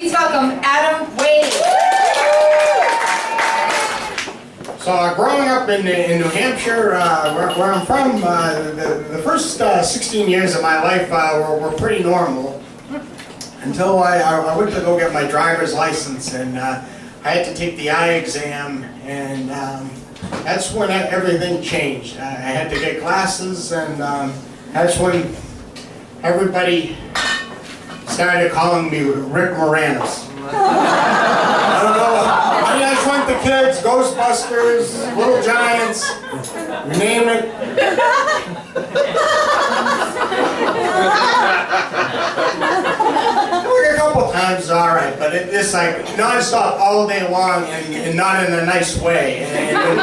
Please welcome Adam Wade. So growing up in New Hampshire, where I'm from, the first 16 years of my life were pretty normal until I went to go get my driver's license, and I had to take the eye exam, and that's when everything changed. I had to get glasses, and that's when everybody started calling me Rick Moranis. I don't know. I just went to kids, Ghostbusters, Little Giants, you name it. Like a couple times is alright, but it's like non-stop all day long and not in a nice way. And,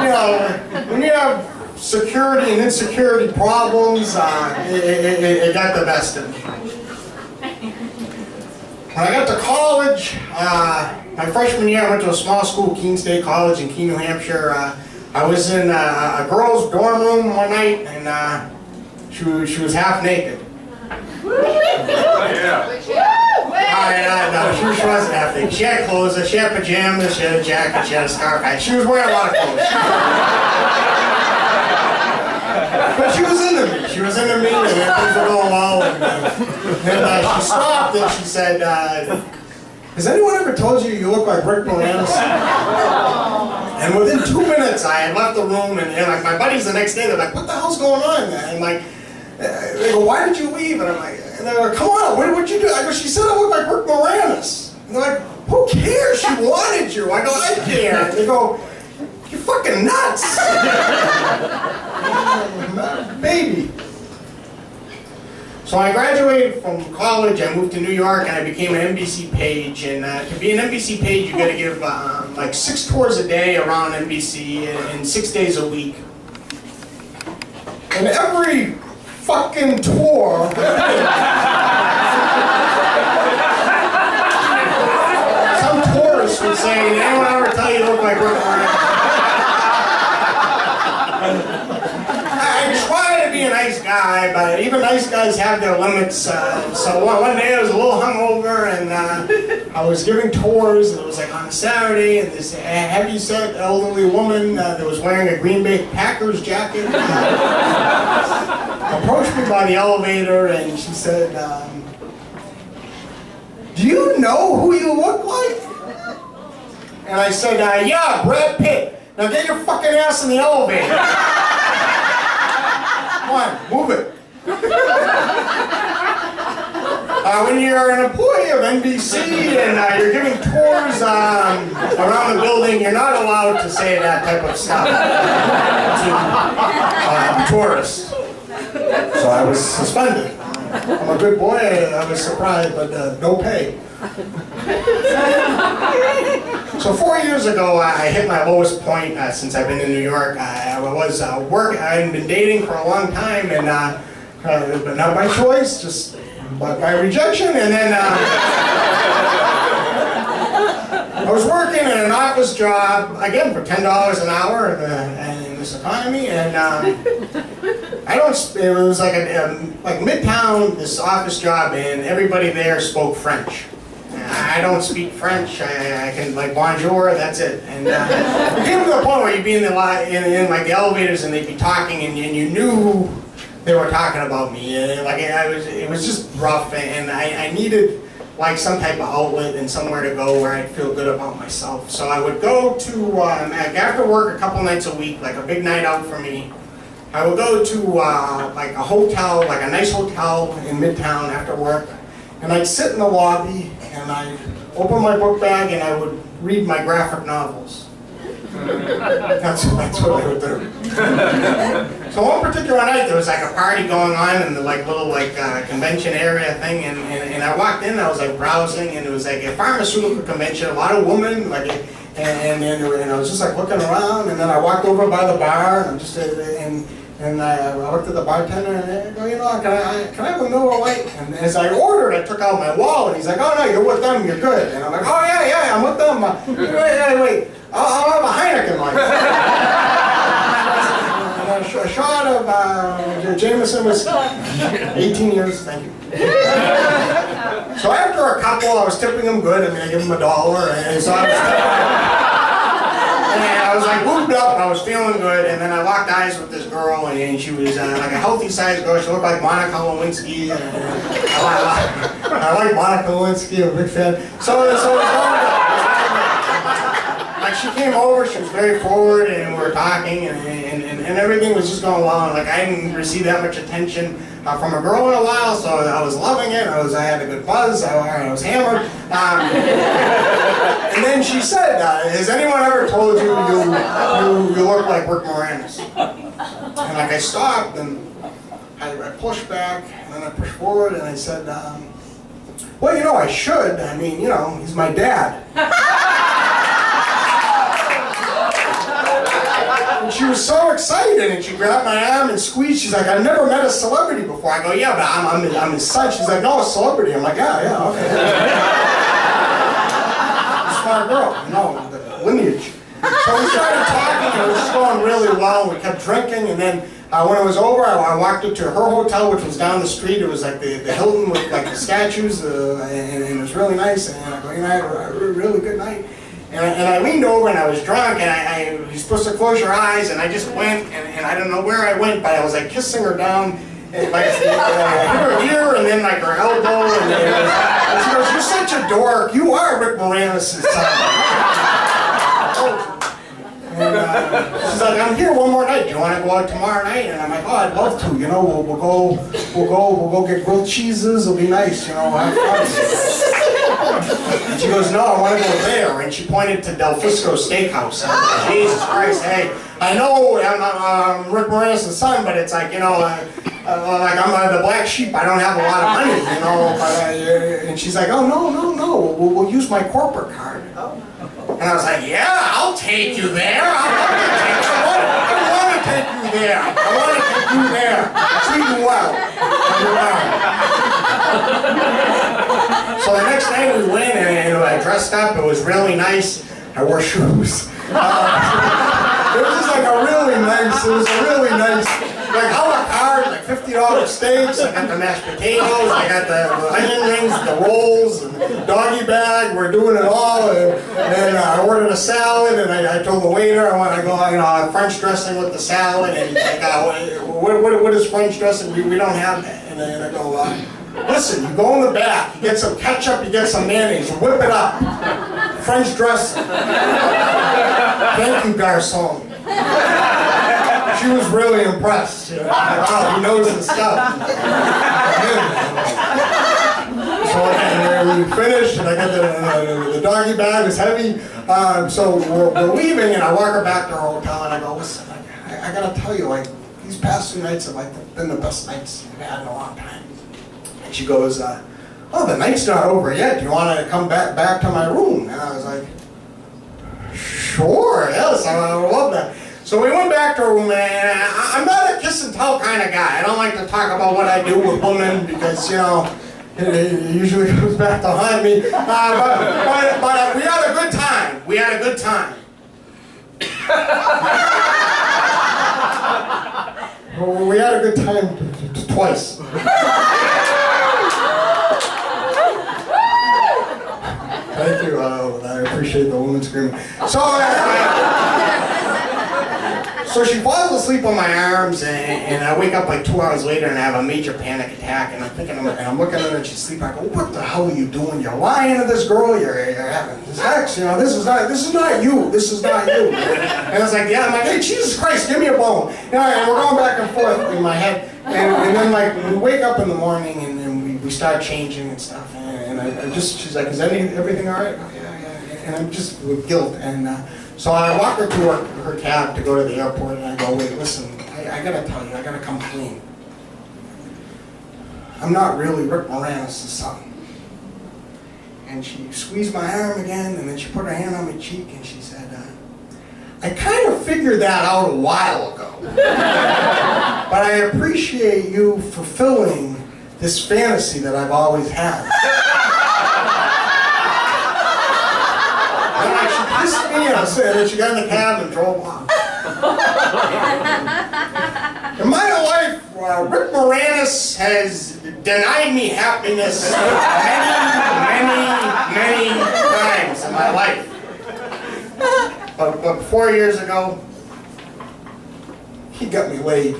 you know, when you have security and insecurity problems, it got the best of me. When I got to college, my freshman year, I went to a small school, Keene State College in Keene, New Hampshire. I was in a girl's dorm room one night, and she was half naked. No, she wasn't half naked. She had clothes, she had pajamas, she had a jacket, she had a scarf. She was wearing a lot of clothes. But she was into me. She was into me, and things were going well. And she stopped and she said, "Has anyone ever told you look like Rick Moranis?" And within 2 minutes, I had left the room, and like my buddies the next day, they're like, "What the hell's going on?" And like, they go, "Why did you leave?" And I'm like, and they're like, "Come on, what'd you do?" I go, "She said I look like Rick Moranis." And they're like, "Who cares? She wanted you." I go, "I care." And they go, "You're fucking nuts." Baby. So I graduated from college, I moved to New York, and I became an NBC page. And to be an NBC page, you got to give like 6 tours a day around NBC and 6 days a week. And every fucking tour, some tourists would say, "Did anyone ever tell you you look like Rick Moranis?" I try to be a nice guy, but even nice guys have their limits. So one day I was a little hungover, and I was giving tours, and it was like on a Saturday, and this heavy-set elderly woman that was wearing a Green Bay Packers jacket approached me by the elevator, and she said, "Do you know who you look like?" And I said, "Yeah, Brad Pitt. Now get your fucking ass in the elevator." Come on, move it. When you're an employee of NBC and you're giving tours around the building, you're not allowed to say that type of stuff to tourists. So I was suspended. I'm a good boy, I was surprised, but no pay. So 4 years ago, I hit my lowest point since I've been in New York. I had been dating for a long time, and but not by choice, just by rejection. And then I was working in an office job, again, for $10 an hour in this economy, and it was like like Midtown, this office job, and everybody there spoke French. I don't speak French. I can like bonjour. That's it. And it came to the point where you'd be in like the elevators and they'd be talking, and you knew they were talking about me. And, like it was just rough, and I needed like some type of outlet and somewhere to go where I'd feel good about myself. So I would go to after work a couple nights a week, like a big night out for me. I would go to like a hotel, like a nice hotel in Midtown after work. And I'd sit in the lobby, and I'd open my book bag, and I would read my graphic novels. That's what I would do. So one particular night, there was like a party going on in the like little like convention area thing, and I walked in, and I was like browsing, and it was like a pharmaceutical convention, a lot of women, like, and I was just like looking around, and then I walked over by the bar, and I'm just and I looked at the bartender and I go, "You know, can I have a Miller Lite?" And as I ordered, I took out my wallet. He's like, "Oh no, you're with them, you're good." And I'm like, "Oh yeah, I'm with them. Wait, I'll have a Heineken Light." And a shot of Jameson was 18 years, thank you. So after a couple, I was tipping them good. I mean, I give them $1, and so I was and I was like whooped up. I was feeling good, and then I locked eyes with this girl, and she was like a healthy-sized girl. She looked like Monica Lewinsky. I like Monica Lewinsky. I'm a big fan. So it was going good. Like she came over, she was very forward, and we were talking, and everything was just going well. And like I didn't receive that much attention from a girl in a while, so I was loving it. I had a good buzz. I was hammered. And then she said, "Has anyone ever told you you look like Rick Moranis?" And like I stopped, and I pushed back, and then I pushed forward, and I said, "Well, you know, I should. I mean, you know, he's my dad." And she was so excited, and she grabbed my arm and squeezed. She's like, "I've never met a celebrity before." I go, "Yeah, but I'm his son." She's like, "No, a celebrity." I'm like, "Yeah, okay." Smart girl, you know, the lineage. So we started talking, and it was just going really well. We kept drinking, and then when it was over, I walked up to her hotel, which was down the street. It was like the Hilton with like the statues, and it was really nice. And I go, "You know, I had a really good night." And I leaned over, and I was drunk, and you're supposed to close your eyes, and I just went, and I don't know where I went, but I was like kissing her down, and like her ear, and then like her elbow, and she goes, "You're such a dork. You are Rick Moranis' son." And she's like, "I'm here one more night. Do you want to go out tomorrow night?" And I'm like, "Oh, I'd love to. You know, we'll go get grilled cheeses. It'll be nice. You know, have fun." And she goes, "No, I want to go there." And she pointed to Del Fisco Steakhouse. I was like, "Jesus Christ, hey, I know I'm Rick Moranis' son, but it's like, you know, like I'm the black sheep. I don't have a lot of money, you know." And she's like, "Oh, no, we'll use my corporate card." And I was like, "Yeah, I'll take you there. I want to take you there. I want to take you there. Treat you well." So the next night we went, and I dressed up. It was really nice. I wore shoes. It was just like it was a really nice, like a la carte, like $50 steaks. I got the mashed potatoes, I got the onion rings, the rolls, and the doggy bag. We're doing it all. And I ordered a salad, and I told the waiter, I want to go, you know, French dressing with the salad. And he's like, what is French dressing? We don't have that. And I go, "Listen, you go in the back, you get some ketchup, you get some mayonnaise, you whip it up. French dressing." "Thank you, garçon." She was really impressed. You know, wow, he knows his stuff. So we finished, and I got the doggy bag was heavy. So we're leaving, and I walk her back to her hotel, and I go, "Listen, I gotta tell you, like these past 2 nights have like been the best nights I've had in a long time." And she goes, "Oh, the night's not over yet. Do you want to come back to my room?" And I was like, "Sure, yes, I would love that." So we went back to her room, and I'm not a kiss and tell kind of guy. I don't like to talk about what I do with women because, you know, it usually goes back to haunt me. But we had a good time. We had a good time. We had a good time twice. Thank you. I appreciate the woman screaming. So she falls asleep on my arms, and I wake up like 2 hours later, and I have a major panic attack. And I'm thinking, and I'm looking at her, and she's sleeping. I go, "What the hell are you doing? You're lying to this girl. You're having sex. You know, this is not you. This is not you." And I was like, "Yeah." I'm like, "Hey, Jesus Christ, give me a bone." You know, and we're going back and forth in my head, and then like we wake up in the morning, and then we start changing and stuff. And she's like, "Is everything all right?" "Oh, yeah. And I'm just with guilt, and so I walk her to her cab to go to the airport, and I go, "Wait, listen, I gotta tell you, I gotta come clean. I'm not really Rick Moranis' son." And she squeezed my arm again, and then she put her hand on my cheek, and she said, "I kind of figured that out a while ago, but I appreciate you fulfilling this fantasy that I've always had." And she kissed me, and then she got in the cab and drove off. And my life Rick Moranis has denied me happiness many times in my life. But 4 years ago, he got me laid.